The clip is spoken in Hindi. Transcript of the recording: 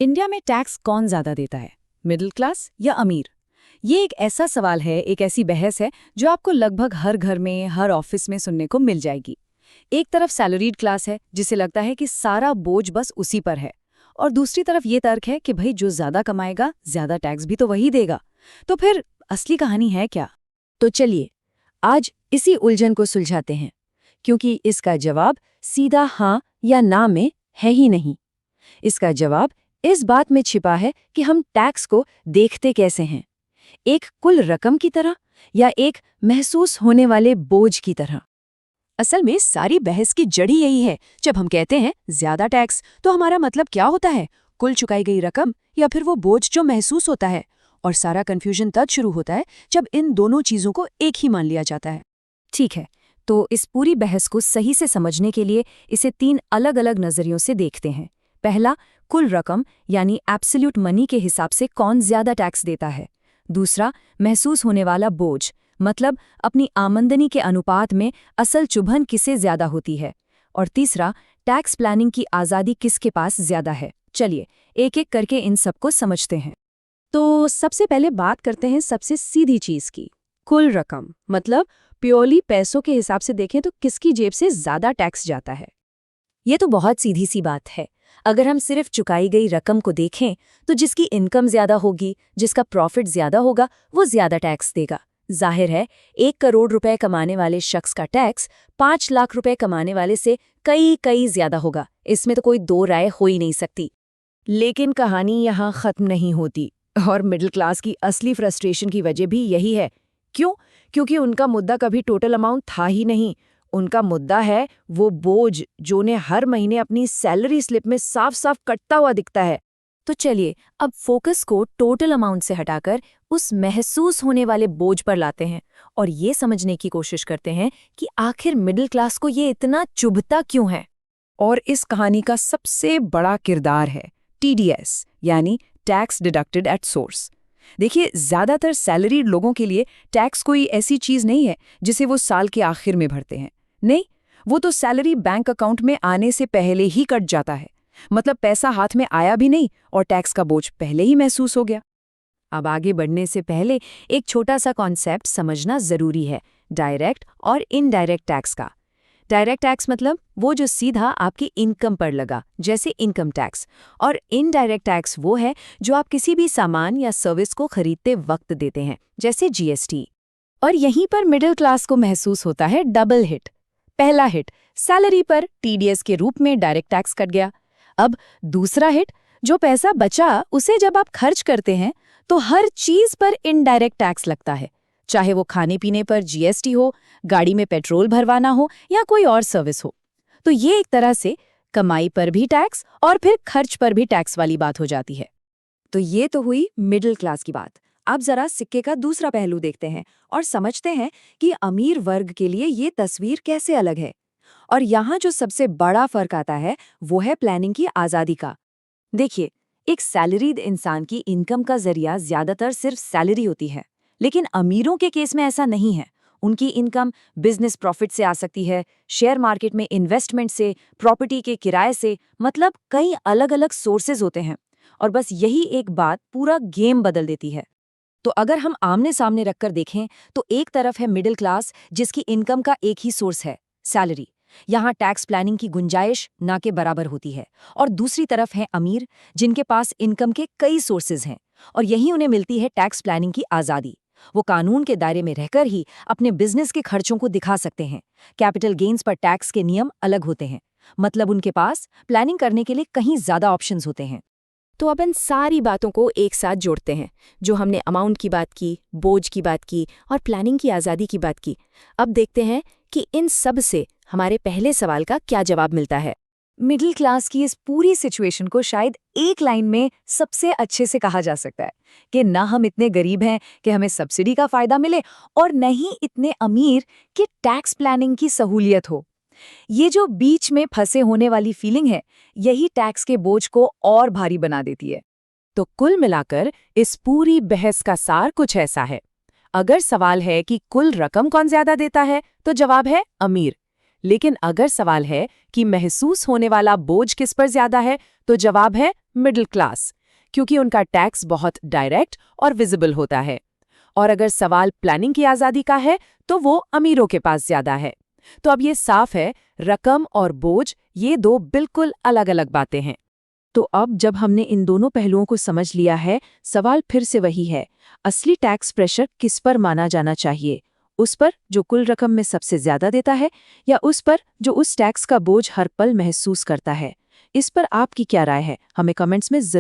इंडिया में टैक्स कौन ज्यादा देता है, मिडिल क्लास या अमीर? ये एक ऐसा सवाल है, एक ऐसी बहस है जो आपको लगभग हर घर में, हर ऑफिस में सुनने को मिल जाएगी। एक तरफ सैलरीड क्लास है जिसे लगता है कि सारा बोझ बस उसी पर है, और दूसरी तरफ ये तर्क है कि भाई जो ज्यादा कमाएगा ज्यादा टैक्स भी तो वही देगा। तो फिर असली कहानी है क्या? तो चलिए आज इसी उलझन को सुलझाते हैं, क्योंकि इसका जवाब सीधा हाँ या ना में है ही नहीं। इसका जवाब इस बात में छिपा है कि हम टैक्स को देखते कैसे हैं, एक कुल रकम की तरह या एक महसूस होने वाले बोझ की तरह। असल में सारी बहस की जड़ी यही है। जब हम कहते हैं ज्यादा टैक्स, तो हमारा मतलब क्या होता है? कुल चुकाई गई रकम या फिर वो बोझ जो महसूस होता है? और सारा कंफ्यूजन तब शुरू होता है जब इन दोनों चीजों को एक ही मान लिया जाता है। ठीक है, तो इस पूरी बहस को सही से समझने के लिए इसे 3 अलग-अलग नजरियों से देखते हैं। पहला, कुल रकम यानी एब्सोल्यूट मनी के हिसाब से कौन ज्यादा टैक्स देता है। दूसरा, महसूस होने वाला बोझ, मतलब अपनी आमदनी के अनुपात में असल चुभन किसे ज्यादा होती है। और तीसरा, टैक्स प्लानिंग की आज़ादी किसके पास ज्यादा है। चलिए एक एक करके इन सबको समझते हैं। तो सबसे पहले बात करते हैं सबसे सीधी चीज की, कुल रकम। मतलब प्योरली पैसों के हिसाब से देखें तो किसकी जेब से ज्यादा टैक्स जाता है। ये तो बहुत सीधी सी बात है। अगर हम सिर्फ चुकाई गई रकम को देखें तो जिसकी इनकम ज्यादा होगी, जिसका प्रॉफिट ज्यादा होगा, वो ज्यादा टैक्स देगा। जाहिर है 1 करोड़ रुपए कमाने वाले शख्स का टैक्स 5 लाख रुपए कमाने वाले से कई कई ज्यादा होगा। इसमें तो कोई दो राय हो ही नहीं सकती। लेकिन कहानी यहाँ खत्म नहीं होती, और मिडिल क्लास की असली फ्रस्ट्रेशन की वजह भी यही है। क्यों? क्योंकि उनका मुद्दा कभी टोटल अमाउंट था ही नहीं। उनका मुद्दा है वो बोझ जो उन्हें हर महीने अपनी सैलरी स्लिप में साफ साफ कटता हुआ दिखता है। तो चलिए अब फोकस को टोटल अमाउंट से हटाकर उस महसूस होने वाले बोझ पर लाते हैं और ये समझने की कोशिश करते हैं कि आखिर मिडिल क्लास को ये इतना चुभता क्यों है। और इस कहानी का सबसे बड़ा किरदार है टीडीएस, यानी टैक्स डिडक्टेड एट सोर्स। देखिए, ज्यादातर सैलरीड लोगों के लिए टैक्स कोई ऐसी चीज नहीं है जिसे वो साल के आखिर में भरते हैं। नहीं, वो तो सैलरी बैंक अकाउंट में आने से पहले ही कट जाता है। मतलब पैसा हाथ में आया भी नहीं और टैक्स का बोझ पहले ही महसूस हो गया। अब आगे बढ़ने से पहले एक छोटा सा कॉन्सेप्ट समझना जरूरी है, डायरेक्ट और इनडायरेक्ट टैक्स का। डायरेक्ट टैक्स मतलब वो जो सीधा आपकी इनकम पर लगा, जैसे इनकम टैक्स। और इनडायरेक्ट टैक्स वो है जो आप किसी भी सामान या सर्विस को खरीदते वक्त देते हैं, जैसे जीएसटी। और यहीं पर मिडिल क्लास को महसूस होता है डबल हिट। पहला हिट, सैलरी पर टीडीएस के रूप में डायरेक्ट टैक्स कट गया। अब दूसरा हिट, जो पैसा बचा उसे जब आप खर्च करते हैं तो हर चीज पर इनडायरेक्ट टैक्स लगता है, चाहे वो खाने पीने पर जीएसटी हो, गाड़ी में पेट्रोल भरवाना हो या कोई और सर्विस हो। तो ये एक तरह से कमाई पर भी टैक्स और फिर खर्च पर भी टैक्स वाली बात हो जाती है। तो ये तो हुई मिडिल क्लास की बात। अब जरा सिक्के का दूसरा पहलू देखते हैं और समझते हैं कि अमीर वर्ग के लिए ये तस्वीर कैसे अलग है। और यहाँ जो सबसे बड़ा फर्क आता है वो है प्लानिंग की आज़ादी का। देखिए, एक सैलरीड इंसान की इनकम का जरिया ज्यादातर सिर्फ सैलरी होती है, लेकिन अमीरों के केस में ऐसा नहीं है। उनकी इनकम बिजनेस प्रॉफिट से आ सकती है, शेयर मार्केट में इन्वेस्टमेंट से, प्रॉपर्टी के किराए से, मतलब कई अलग अलग सोर्सेज होते हैं। और बस यही एक बात पूरा गेम बदल देती है। तो अगर हम आमने सामने रखकर देखें तो एक तरफ है मिडिल क्लास जिसकी इनकम का एक ही सोर्स है, सैलरी। यहाँ टैक्स प्लानिंग की गुंजाइश ना के बराबर होती है। और दूसरी तरफ है अमीर जिनके पास इनकम के कई सोर्सेज हैं और यही उन्हें मिलती है टैक्स प्लानिंग की आज़ादी। वो कानून के दायरे में रहकर ही अपने बिजनेस के खर्चों को दिखा सकते हैं। कैपिटल गेन्स पर टैक्स के नियम अलग होते हैं, मतलब उनके पास प्लानिंग करने के लिए कहीं ज्यादा ऑप्शंस होते हैं। तो अब इन सारी बातों को एक साथ जोड़ते हैं, जो हमने अमाउंट की बात की, बोझ की बात की और प्लानिंग की आज़ादी की बात की। अब देखते हैं कि इन सब से हमारे पहले सवाल का क्या जवाब मिलता है। मिडिल क्लास की इस पूरी सिचुएशन को शायद एक लाइन में सबसे अच्छे से कहा जा सकता है कि ना हम इतने गरीब हैं कि हमें सब्सिडी का फायदा मिले और न ही इतने अमीर कि टैक्स प्लानिंग की सहूलियत हो। ये जो बीच में फंसे होने वाली फीलिंग है, यही टैक्स के बोझ को और भारी बना देती है। तो कुल मिलाकर इस पूरी बहस का सार कुछ ऐसा है। अगर सवाल है कि कुल रकम कौन ज्यादा देता है, तो जवाब है अमीर। लेकिन अगर सवाल है कि महसूस होने वाला बोझ किस पर ज्यादा है, तो जवाब है मिडिल क्लास, क्योंकि उनका टैक्स बहुत डायरेक्ट और विजिबल होता है। और अगर सवाल प्लानिंग की आज़ादी का है तो वो अमीरों के पास ज़्यादा है। तो अब ये साफ है, रकम और बोझ ये दो बिल्कुल अलग-अलग बातें हैं। तो अब जब हमने इन दोनों पहलुओं को समझ लिया है, सवाल फिर से वही है, असली टैक्स प्रेशर किस पर माना जाना चाहिए? उस पर जो कुल रकम में सबसे ज्यादा देता है, या उस पर जो उस टैक्स का बोझ हर पल महसूस करता है? इस पर आपकी क्या राय है? हमें कमेंट्स में जरूर